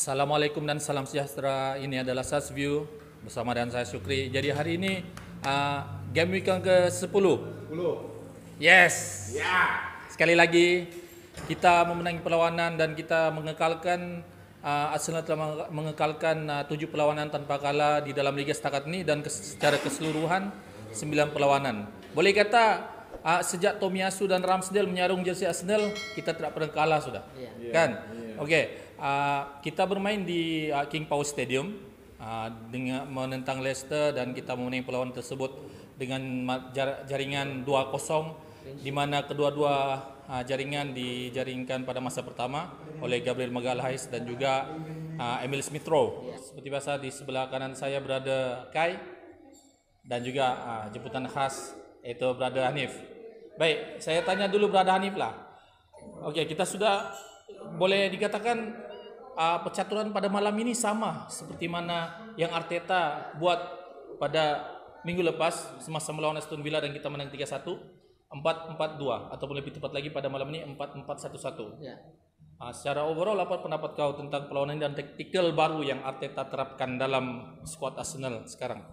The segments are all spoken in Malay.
Assalamualaikum dan salam sejahtera. Ini adalah Sasview bersama dengan saya Syukri. Jadi hari ini game week yang ke-10. Yes. Sekali lagi kita memenangi perlawanan dan kita mengekalkan Arsenal telah mengekalkan 7 perlawanan tanpa kalah di dalam liga setakat ini dan secara keseluruhan 9 perlawanan. Boleh kata sejak Tomiyasu dan Ramsdale menyarung jersey Arsenal kita tidak pernah kalah sudah. Kan? Okey. Kita bermain di King Power Stadium dengan menentang Leicester dan kita memenangi perlawanan tersebut dengan jaringan 2-0 di mana kedua-dua jaringan dijaringkan pada masa pertama oleh Gabriel Magalhaes dan juga Emil Smith Rowe. Seperti biasa di sebelah kanan saya berada Kai dan juga jemputan khas iaitu Brother Hanif. Baik, saya tanya dulu Brother Hanif lah. Okey, kita sudah boleh dikatakan percaturan pada malam ini sama seperti mana yang Arteta buat pada minggu lepas semasa melawan Aston Villa dan kita menang 3-1, 4-4-2 ataupun lebih tepat lagi pada malam ini 4-4-1-1. Ya. Secara overall apa pendapat kau tentang perlawanan dan taktikal baru yang Arteta terapkan dalam skuad Arsenal sekarang?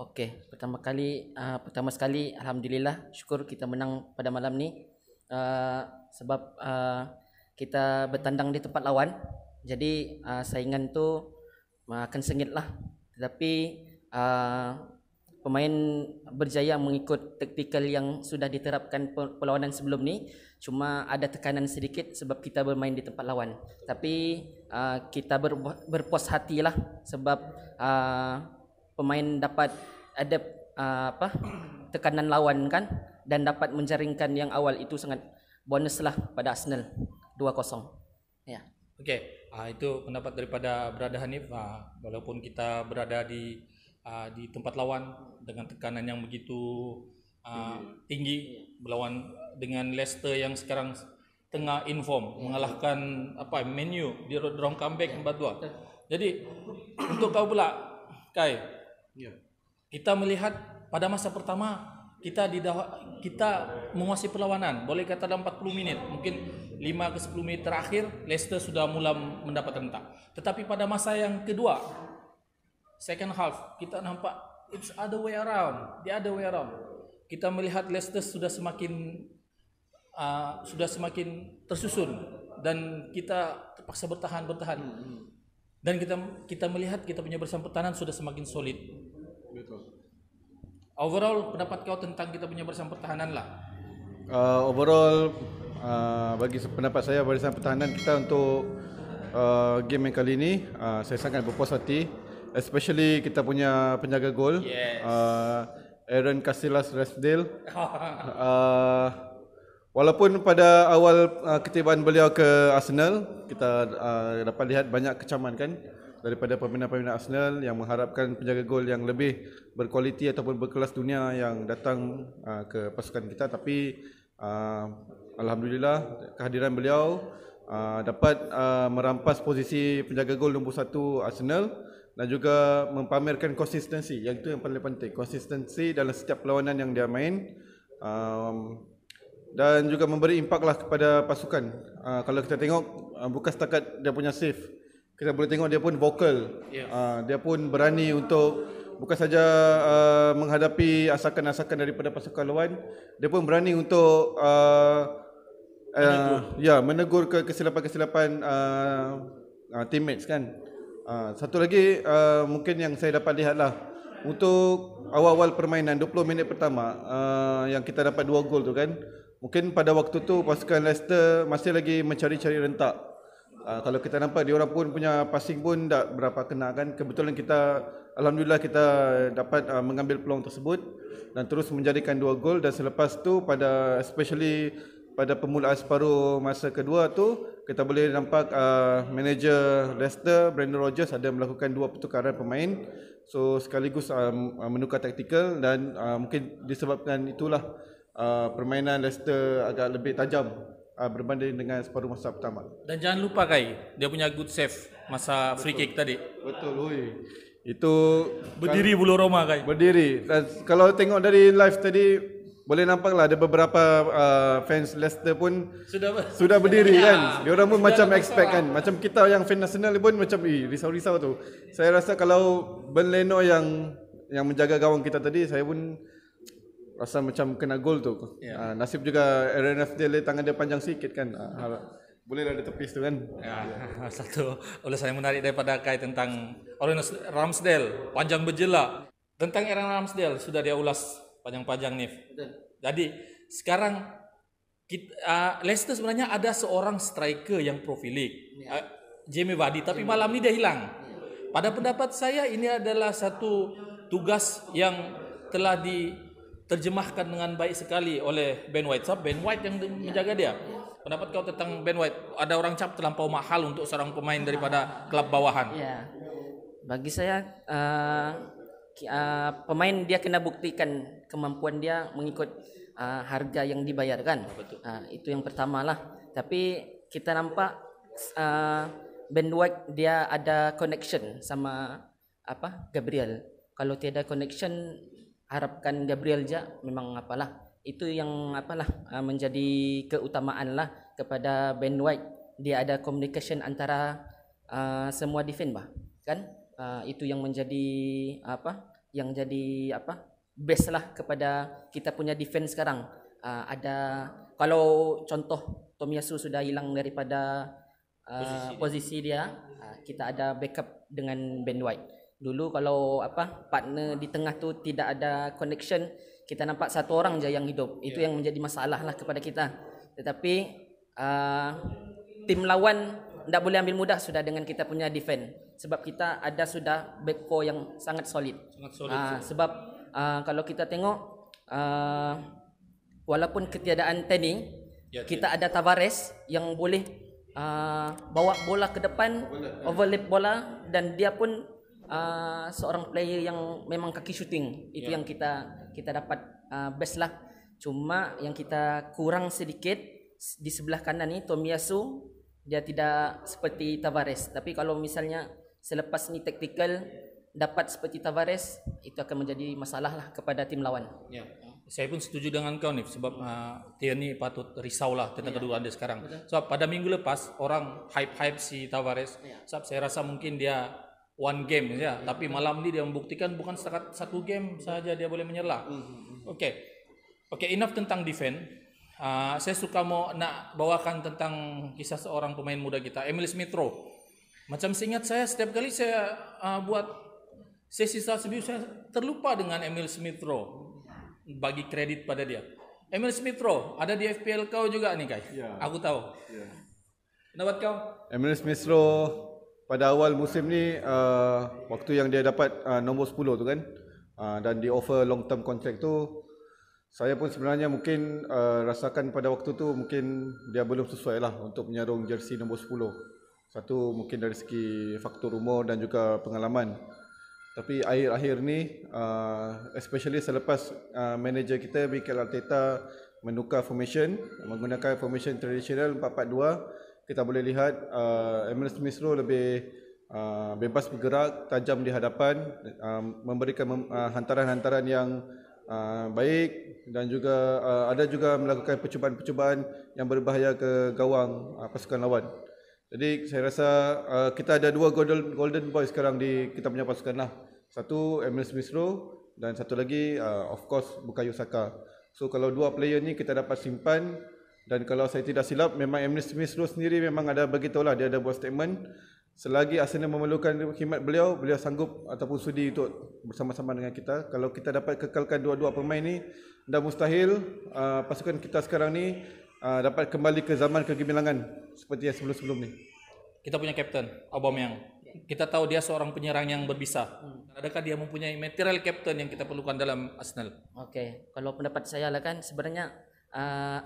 Okey, pertama sekali alhamdulillah syukur kita menang pada malam ni sebab kita bertandang di tempat lawan. Jadi saingan tu akan sengit lah. Tetapi pemain berjaya mengikut taktikal yang sudah diterapkan perlawanan sebelum ni. Cuma ada tekanan sedikit sebab kita bermain di tempat lawan. Tapi kita berpuas hati lah sebab pemain dapat ada tekanan lawan kan dan dapat menjaringkan yang awal itu sangat bonus lah pada Arsenal 2-0. Ya. Okey, itu pendapat daripada Brother Hanif. Walaupun kita berada di tempat lawan dengan tekanan yang begitu tinggi berlawan dengan Leicester yang sekarang tengah inform mengalahkan Man U di round comeback 4-2. Jadi untuk kau pula Kai, kita melihat pada masa pertama kita menguasai perlawanan. Boleh kata dalam 40 minit, mungkin 5 ke 10 menit terakhir Leicester sudah mula mendapat rentak. Tetapi pada masa yang kedua, second half, kita nampak it's the other way around. Kita melihat Leicester sudah semakin tersusun dan kita terpaksa bertahan. Dan kita melihat kita punya barisan pertahanan sudah semakin solid. Betul. Overall pendapat kau tentang kita punya barisan pertahanan lah? Overall bagi pendapat saya barisan pertahanan kita untuk game yang kali ini saya sangat berpuas hati, especially kita punya penjaga gol. Aaron Casillas Ramsdale. Walaupun pada awal ketibaan beliau ke Arsenal kita dapat lihat banyak kecaman kan daripada pemain-pemain Arsenal yang mengharapkan penjaga gol yang lebih berkualiti ataupun berkelas dunia yang datang ke pasukan kita. Tapi alhamdulillah kehadiran beliau dapat merampas posisi penjaga gol nombor 1 Arsenal dan juga mempamerkan konsistensi. Yang itu yang paling penting, konsistensi dalam setiap perlawanan yang dia main, dan juga memberi impak lah kepada pasukan. Kalau kita tengok bukan setakat dia punya save, kita boleh tengok dia pun vokal. Dia pun berani untuk bukan saja menghadapi asakan-asakan daripada pasukan lawan, dia pun berani untuk menegur kesilapan-kesilapan teammates kan. Satu lagi mungkin yang saya dapat lihatlah untuk awal-awal permainan 20 minit pertama yang kita dapat 2 gol tu kan. Mungkin pada waktu tu pasukan Leicester masih lagi mencari-cari rentak. Kalau kita nampak diorang pun punya passing pun tak berapa kena kan. Kebetulan kita alhamdulillah kita dapat mengambil peluang tersebut dan terus menjadikan 2 gol. Dan selepas tu especially pada permulaan separuh masa kedua tu kita boleh nampak manager Leicester Brendan Rodgers ada melakukan 2 pertukaran pemain. So sekaligus menukar taktikal dan mungkin disebabkan itulah permainan Leicester agak lebih tajam berbanding dengan separuh masa pertama. Dan jangan lupa Kai, dia punya good save masa free kick tadi. Betul. Itu berdiri bulu Roma Kai. Berdiri. Dan kalau tengok dari live tadi boleh nampak lah ada beberapa fans Leicester pun Sudah sudah berdiri Ya, kan. Dia orang pun sudah macam ada expect kan. bersorak. Macam kita yang fan Arsenal pun macam risau-risau tu. Saya rasa kalau Ben Leno yang menjaga gawang kita tadi, saya pun rasa macam kena gol tu. Nasib juga Aaron Ramsdale tangan dia panjang sikit kan. Bolehlah dia tepis tu kan. Ya, satu ulasan yang menarik daripada Kai tentang Aaron Ramsdale, panjang berjela. Tentang Aaron Ramsdale sudah dia ulas panjang-panjang nih. Jadi sekarang Leicester sebenarnya ada seorang striker yang profilik, Jamie Vardy, tapi malam ini dia hilang. Pada pendapat saya ini adalah satu tugas yang telah diterjemahkan dengan baik sekali oleh Ben White. Ben White yang menjaga dia. Pendapat kau tentang Ben White? Ada orang cap terlampau mahal untuk seorang pemain daripada klub bawahan. Ya, bagi saya pemain dia kena buktikan kemampuan dia mengikut harga yang dibayarkan. Itu yang pertama lah. Tapi kita nampak Ben White dia ada connection sama Gabriel. Kalau tiada connection, harapkan Gabriel je memang apalah. Itu yang menjadi keutamaan lah kepada Ben White. Dia ada communication antara semua defense kan. Itu yang menjadi best lah kepada kita punya defense sekarang. Ada kalau contoh Tomiyasu sudah hilang daripada posisi dia, kita ada backup dengan Ben White. Dulu kalau partner di tengah tu tidak ada connection, kita nampak satu orang je yang hidup. Itu yang menjadi masalah lah kepada kita. Tetapi tim lawan tidak boleh ambil mudah sudah dengan kita punya defense. Sebab kita ada sudah back four yang sangat solid. Sebab kalau kita tengok walaupun ketiadaan Tenny, kita ada Tavares yang boleh bawa bola ke depan, overlap bola, dan dia pun seorang player yang memang kaki shooting. Itu yang kita dapat best lah. Cuma yang kita kurang sedikit di sebelah kanan ni Tomiyasu, dia tidak seperti Tavares. Tapi kalau misalnya selepas ni tactical dapat seperti Tavares, itu akan menjadi masalah lah kepada tim lawan. Ya, saya pun setuju dengan kau nih, sebab Tierney patut risaulah tentang kedudukan dia sekarang. Sebab pada minggu lepas orang hype si Tavares. Sebab saya rasa mungkin dia one game saja, tapi malam ini dia membuktikan bukan setakat satu game saja dia boleh menyerlah. Oke, enough tentang defense. Saya suka nak bawakan tentang kisah seorang pemain muda kita, Emil Smith Rowe. Macam seingat saya, setiap kali saya buat sesi review, saya terlupa dengan Emil Smith Rowe. Bagi kredit pada dia. Emil Smith Rowe ada di FPL kau juga nih, Kai? Ya. Aku tahu. Ya. Pendapat kau? Emil Smith Rowe pada awal musim ni, waktu yang dia dapat nombor 10 tu kan, dan di offer long term contract tu, saya pun sebenarnya mungkin rasakan pada waktu tu mungkin dia belum sesuai lah untuk menyarung jersey nombor 10. Satu mungkin dari segi faktor umur dan juga pengalaman. Tapi akhir-akhir ni, especially selepas manager kita Mikel Arteta menukar formation, menggunakan formation tradisional 4-4-2, kita boleh lihat Emil Smith Rowe lebih bebas bergerak, tajam di hadapan, memberikan hantaran-hantaran yang baik, dan juga ada juga melakukan percubaan-percubaan yang berbahaya ke gawang pasukan lawan. Jadi saya rasa kita ada dua golden boy sekarang di kita punya pasukan lah. Satu Emil Smith Rowe dan satu lagi of course Bukayo Saka. So kalau dua player ni kita dapat simpan, dan kalau saya tidak silap memang Emil Smith Rowe sendiri memang ada beritahu lah, dia ada buat statement, selagi Arsenal memerlukan khidmat beliau sanggup ataupun sudi untuk bersama-sama dengan kita. Kalau kita dapat kekalkan dua-dua pemain ni, dah mustahil pasukan kita sekarang ni dapat kembali ke zaman kegemilangan seperti yang sebelum-sebelum ni. Kita punya kapten Aubameyang. Kita tahu dia seorang penyerang yang berbisa. Adakah dia mempunyai material kapten yang kita perlukan dalam Arsenal? Okey, kalau pendapat saya lah kan, sebenarnya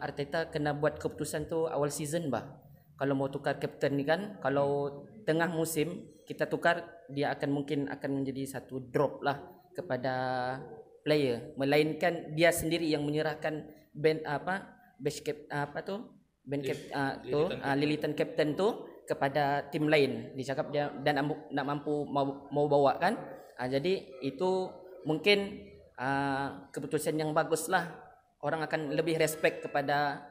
Arteta kena buat keputusan tu awal season Kalau mau tukar kapten ni kan, kalau tengah musim kita tukar, dia mungkin akan menjadi satu drop lah kepada player, melainkan dia sendiri yang menyerahkan lilitan kapten tu kepada tim lain. Dia cakap dia dan nak mampu mau bawa kan. Jadi itu mungkin keputusan yang bagus lah orang akan lebih respect kepada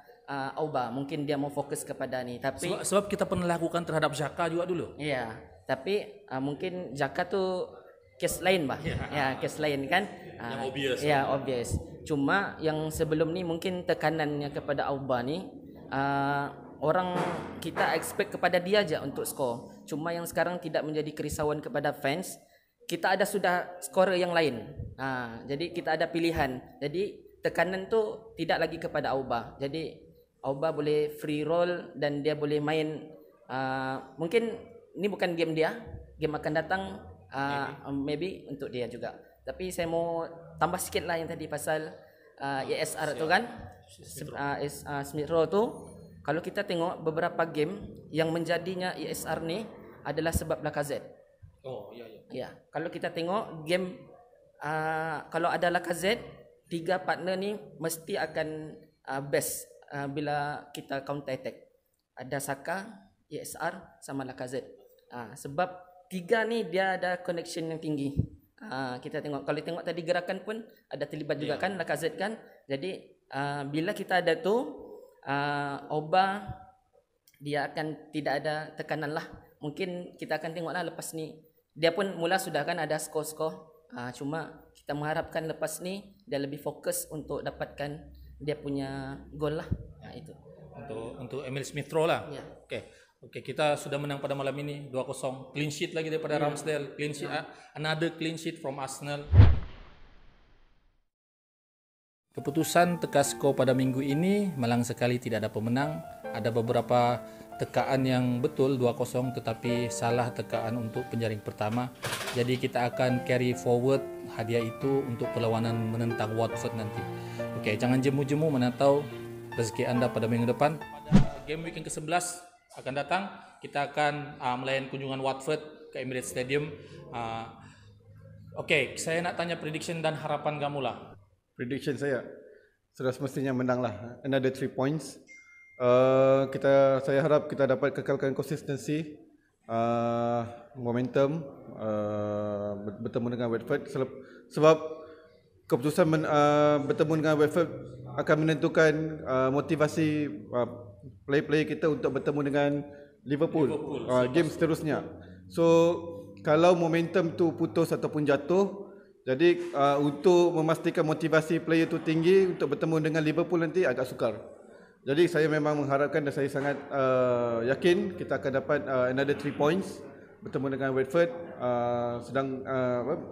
Auba. Mungkin dia mau fokus kepada ni. Tapi Sebab kita pernah lakukan terhadap Xhaka juga dulu. ya, tapi mungkin Xhaka tu kes lain bah. Ya, kes lain kan. Yang obvious. Ya, obvious. Cuma yang sebelum ni mungkin tekanannya kepada Auba ni orang kita expect kepada dia aja untuk skor. Cuma yang sekarang tidak menjadi kerisauan kepada fans. Kita ada sudah skorer yang lain. Jadi kita ada pilihan. Jadi tekanan tu tidak lagi kepada Auba. Jadi Auba boleh free roll dan dia boleh main. Mungkin ini bukan game dia. Game akan datang maybe untuk dia juga. Tapi saya mau tambah sikit lah yang tadi pasal ESR tu kan. Smith Rowe tu. Kalau kita tengok beberapa game yang menjadinya ESR ni adalah sebab Lacazette. Oh, ya. Ya, kalau kita tengok game kalau ada Lacazette, 3 partner ni mesti akan best bila kita counter attack. Ada Saka, ESR sama Lacazette. Sebab 3 ni dia ada connection yang tinggi. Kita tengok kalau tengok tadi gerakan pun ada terlibat juga kan Lacazette kan. Jadi bila kita ada tu Auba dia akan tidak ada tekanan lah. Mungkin kita akan tengoklah lepas ni. Dia pun mula sudah kan ada skor-skor. Cuma kita mengharapkan lepas ni dia lebih fokus untuk dapatkan dia punya gol lah. Itu. Untuk Emil Smith Rowe lah. Ya. Okey, kita sudah menang pada malam ini 2-0. Clean sheet lagi daripada Ramsdale. Clean sheet, another clean sheet from Arsenal. Keputusan teka skor pada minggu ini malang sekali tidak ada pemenang. Ada beberapa tekaan yang betul 2-0 tetapi salah tekaan untuk penjaring pertama. Jadi kita akan carry forward hadiah itu untuk perlawanan menentang Watford nanti. Okey, jangan jemu-jemu menatau rezeki anda pada minggu depan. Pada game week yang ke-11 akan datang, kita akan melayan kunjungan Watford ke Emirates Stadium. Okey, saya nak tanya prediction dan harapan kamu lah. Prediction saya sudah semestinya menang lah. Another 3 points. Saya harap kita dapat kekalkan konsistensi, momentum bertemu dengan Watford. Sebab keputusan bertemu dengan Watford akan menentukan motivasi player-player kita untuk bertemu dengan Liverpool game seterusnya. So kalau momentum tu putus ataupun jatuh, jadi untuk memastikan motivasi player tu tinggi untuk bertemu dengan Liverpool nanti agak sukar. Jadi saya memang mengharapkan dan saya sangat yakin kita akan dapat another 3 points bertemu dengan Watford. Sedang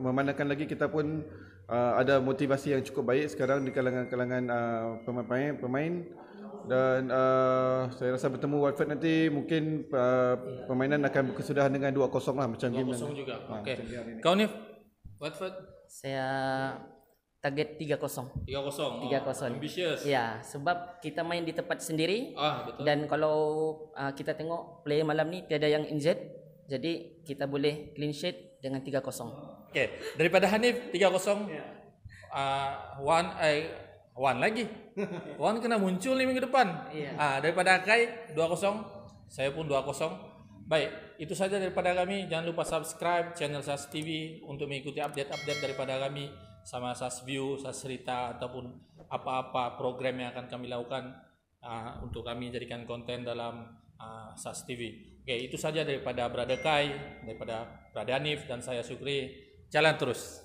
memandangkan lagi kita pun ada motivasi yang cukup baik sekarang di kalangan pemain dan saya rasa bertemu Watford nanti mungkin permainan akan berkesudahan dengan 2-0 lah macam game 2-0 juga. Okey. Kau ni Watford? Saya target 3-0. 3-0. 3-0. Ambitious. Ya, sebab kita main di tempat sendiri. Betul. Dan kalau kita tengok player malam ni tiada yang injured. Jadi kita boleh clean sheet dengan 3-0. Okey, daripada Hanif 3-0. Wan lagi. Wan kena muncul ni minggu depan. Daripada Akai 2-0. Saya pun 2-0. Baik, itu saja daripada kami. Jangan lupa subscribe channel SAS TV untuk mengikuti update-update daripada kami sama SAS View, SAS Cerita ataupun apa-apa program yang akan kami lakukan untuk kami jadikan konten dalam SAS TV. Okey, itu saja daripada Brother Kai, daripada Brother Hanif dan saya Syukri. Jalan terus.